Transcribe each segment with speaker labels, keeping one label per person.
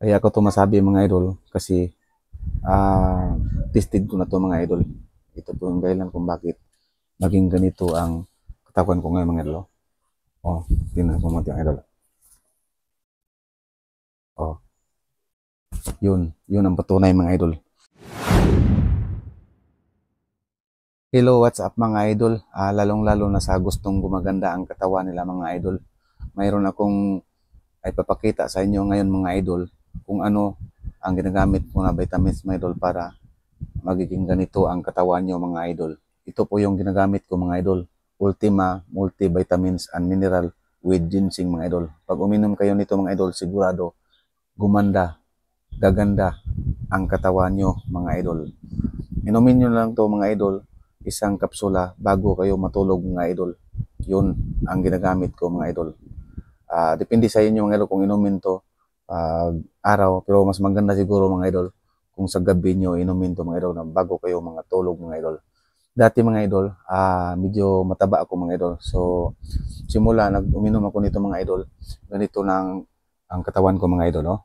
Speaker 1: Kaya ko 'to masabi mga idol kasi tested ko na 'to mga idol. Ito po yung dahilan kung bakit naging ganito ang katawan ko ngayon mga idol. Oh, tingnan mo mga idol. Oh, yun ang patunay mga idol. Hello, what's up mga idol? Lalong-lalo na sa gustong gumaganda ang katawan nila mga idol. Mayroon akong ay papakita sa inyo ngayon mga idol kung ano ang ginagamit ko na vitamins mga idol para magiging ganito ang katawan nyo mga idol. Ito po yung ginagamit ko mga idol. Ultima Multivitamins and Mineral with Ginseng mga idol. Pag uminom kayo nito mga idol, sigurado gumanda, gaganda ang katawan nyo mga idol. Inumin nyo lang to mga idol, isang kapsula bago kayo matulog mga idol. Yun ang ginagamit ko mga idol. Depende sa inyo mga idol kung inumin to araw, pero mas maganda siguro mga idol kung sa gabi nyo inumin to mga idol na bago kayo mga tulog mga idol. Dati mga idol, medyo mataba ako mga idol. So, simula nag-uminom ako nito mga idol, ganito lang ang katawan ko mga idol. Oh.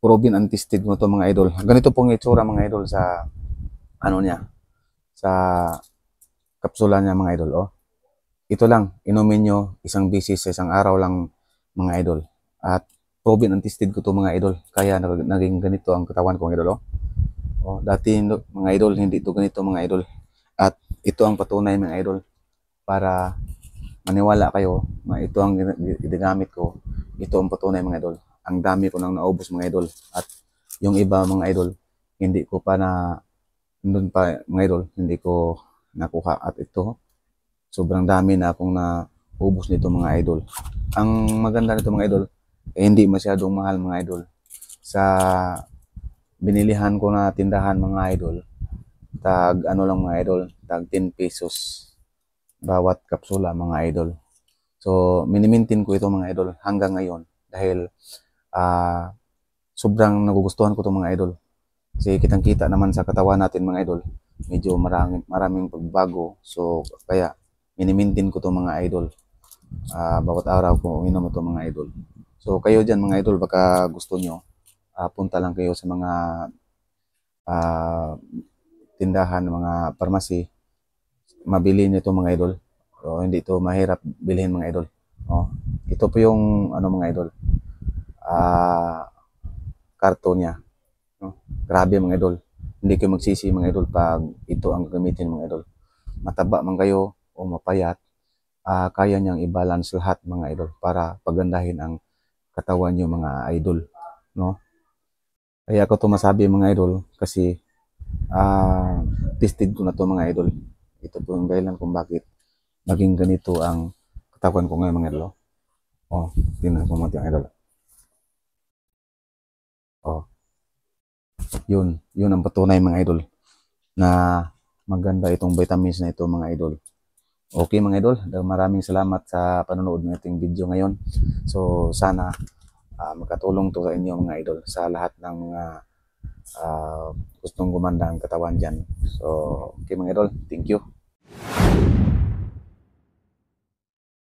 Speaker 1: Proven and tested mo to mga idol. Ganito pong itsura mga idol sa ano niya, sa kapsula niya mga idol. Oh. Ito lang, inumin nyo isang beses sa isang araw lang mga idol. At proven and tested ko to mga idol. Kaya naging ganito ang katawan ko mga idol. Oh. Oh, dati mga idol, hindi to ganito mga idol. At ito ang patunay mga idol para maniwala kayo na ito ang ginagamit ko. Ito ang patunay mga idol. Ang dami ko nang naubos mga idol. At yung iba mga idol, hindi ko pa na, nandun pa mga idol, hindi ko nakuha. At ito, sobrang dami na akong naubos nito mga idol. Ang maganda nito mga idol, hindi masyadong mahal mga idol. Sa binilihan ko na tindahan mga idol, tag ano lang mga idol, tag 10 pesos bawat kapsula mga idol. So, minimintin ko ito mga idol hanggang ngayon dahil sobrang nagugustuhan ko ito mga idol. Kasi kitang-kita naman sa katawan natin mga idol, medyo maraming pagbago. So, kaya minimintin ko ito mga idol. Bawat araw ko uminom ito mga idol. So, kayo dyan mga idol, baka gusto nyo, punta lang kayo sa mga tindahan, mga pharmacy, mabili nyo ito mga idol. So, hindi ito mahirap bilhin mga idol. Oh, ito po yung ano mga idol. Karton niya. No? Grabe mga idol. Hindi kayo magsisi mga idol pag ito ang gagamitin mga idol. Mataba man kayo o mapayat, kaya niyang i-balance lahat mga idol para pagandahin ang katawan niyo mga idol. No? Kaya ako to masabi mga idol kasi tested ko na to mga idol. Ito po yung dahilan kung bakit naging ganito ang katawan ko ngayon mga idol. Oh, tingnan po mga idol. Oh, yun ang patunay mga idol na maganda itong vitamins na ito mga idol. Okay mga idol, maraming salamat sa panonood ng ating video ngayon. So sana makatulong to sa inyo mga idol sa lahat ng mga gustong gumanda ang katawan dyan. So okay mga idol, thank you.